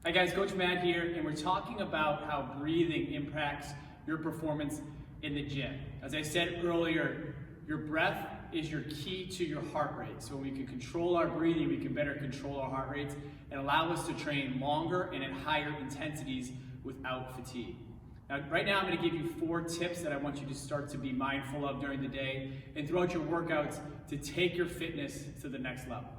Hi guys, Coach Matt here, and we're talking about how breathing impacts your performance in the gym. As I said earlier, your breath is your key to your heart rate. So when we can control our breathing, we can better control our heart rates and allow us to train longer and at higher intensities without fatigue. Now, right now I'm going to give you 4 tips that I want you to start to be mindful of during the day and throughout your workouts to take your fitness to the next level.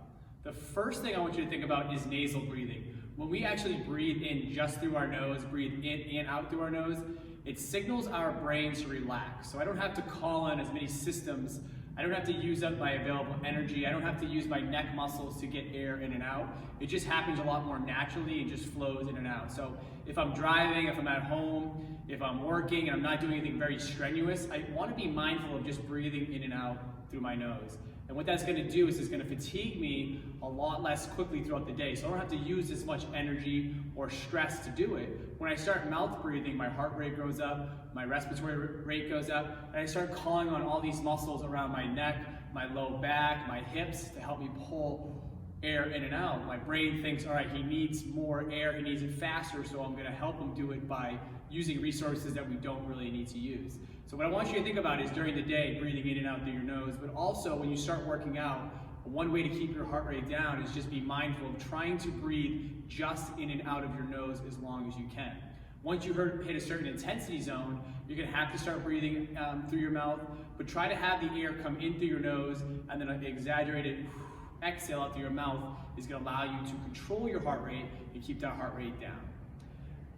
The first thing I want you to think about is nasal breathing. When we actually breathe in just through our nose, breathe in and out through our nose, it signals our brain to relax. So I don't have to call on as many systems. I don't have to use up my available energy. I don't have to use my neck muscles to get air in and out. It just happens a lot more naturally and just flows in and out. So if I'm driving, if I'm at home, if I'm working and I'm not doing anything very strenuous, I want to be mindful of just breathing in and out through my nose. And what that's going to do is it's going to fatigue me a lot less quickly throughout the day. So I don't have to use as much energy or stress to do it. When I start mouth breathing, my heart rate goes up, my respiratory rate goes up, and I start calling on all these muscles around my neck, my low back, my hips to help me pull air in and out. My brain thinks, all right, he needs more air, he needs it faster, so I'm going to help him do it by using resources that we don't really need to use. So what I want you to think about is during the day, breathing in and out through your nose, but also when you start working out, one way to keep your heart rate down is just be mindful of trying to breathe just in and out of your nose as long as you can. Once you hit a certain intensity zone, you're going to have to start breathing through your mouth, but try to have the air come in through your nose, and then an exaggerated exhale out through your mouth is going to allow you to control your heart rate and keep that heart rate down.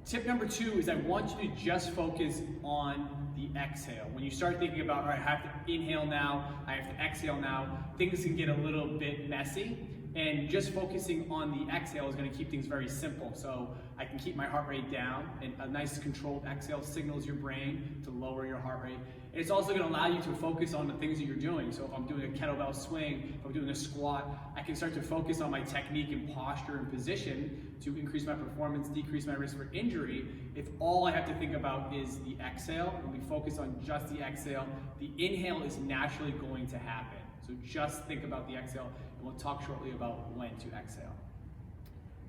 Tip number 2 is I want you to just focus on the exhale. When you start thinking about, all right, I have to inhale now, I have to exhale now, things can get a little bit messy. And just focusing on the exhale is going to keep things very simple. So I can keep my heart rate down, and a nice controlled exhale signals your brain to lower your heart rate. And it's also going to allow you to focus on the things that you're doing. So if I'm doing a kettlebell swing, if I'm doing a squat, I can start to focus on my technique and posture and position to increase my performance, decrease my risk for injury. If all I have to think about is the exhale, and we focus on just the exhale, the inhale is naturally going to happen. So just think about the exhale, and we'll talk shortly about when to exhale.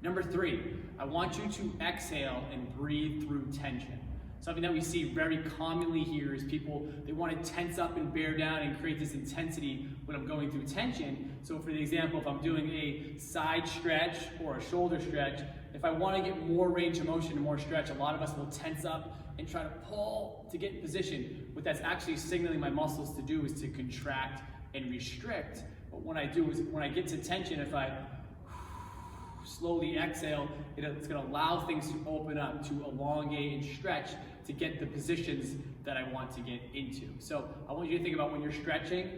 Number 3, I want you to exhale and breathe through tension. Something that we see very commonly here is people, they want to tense up and bear down and create this intensity when I'm going through tension. So for the example, if I'm doing a side stretch or a shoulder stretch, if I want to get more range of motion and more stretch, a lot of us will tense up and try to pull to get in position. What that's actually signaling my muscles to do is to contract and restrict. But what I do is when I get to tension, if I slowly exhale, it's going to allow things to open up, to elongate and stretch to get the positions that I want to get into. So I want you to think about when you're stretching,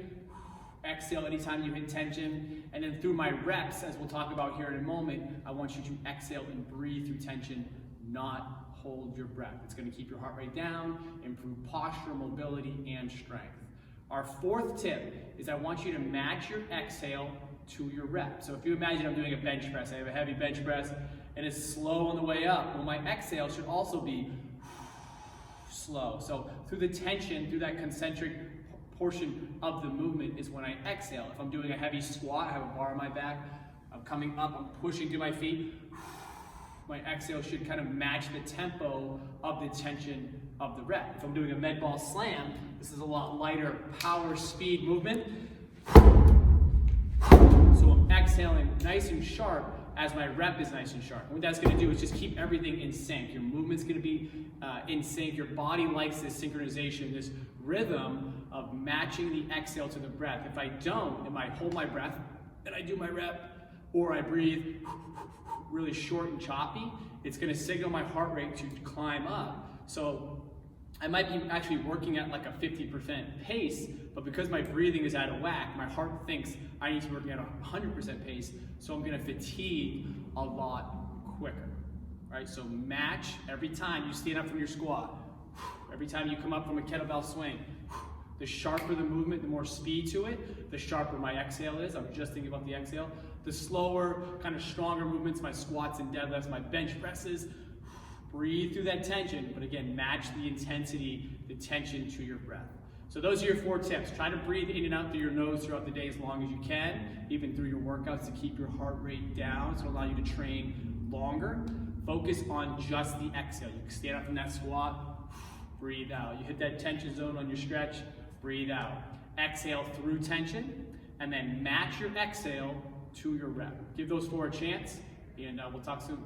exhale anytime you hit tension, and then through my reps, as we'll talk about here in a moment, I want you to exhale and breathe through tension, not hold your breath. It's going to keep your heart rate down, improve posture, mobility, and strength. Our 4th tip is I want you to match your exhale to your rep. So if you imagine I'm doing a bench press, I have a heavy bench press, and it's slow on the way up. Well, my exhale should also be slow. So through the tension, through that concentric portion of the movement is when I exhale. If I'm doing a heavy squat, I have a bar on my back, I'm coming up, I'm pushing through my feet, my exhale should kind of match the tempo of the tension of the rep. If I'm doing a med ball slam, this is a lot lighter power speed movement. So I'm exhaling nice and sharp as my rep is nice and sharp. And what that's going to do is just keep everything in sync. Your movement's going to be in sync. Your body likes this synchronization, this rhythm of matching the exhale to the breath. If I don't, and I hold my breath and I do my rep, or I breathe really short and choppy, it's going to signal my heart rate to climb up. So I might be actually working at like a 50% pace, but because my breathing is out of whack, my heart thinks I need to be working at a 100% pace, so I'm going to fatigue a lot quicker. Right? So match every time you stand up from your squat, every time you come up from a kettlebell swing. The sharper the movement, the more speed to it, the sharper my exhale is. I'm just thinking about the exhale. The slower, kind of stronger movements, my squats and deadlifts, my bench presses. Breathe through that tension, but again, match the intensity, the tension to your breath. So those are your 4 tips. Try to breathe in and out through your nose throughout the day as long as you can, even through your workouts to keep your heart rate down, so allow you to train longer. Focus on just the exhale. You can stand up from that squat, breathe out. You hit that tension zone on your stretch, breathe out. Exhale through tension, and then match your exhale to your rep. Give those 4 a chance, and we'll talk soon.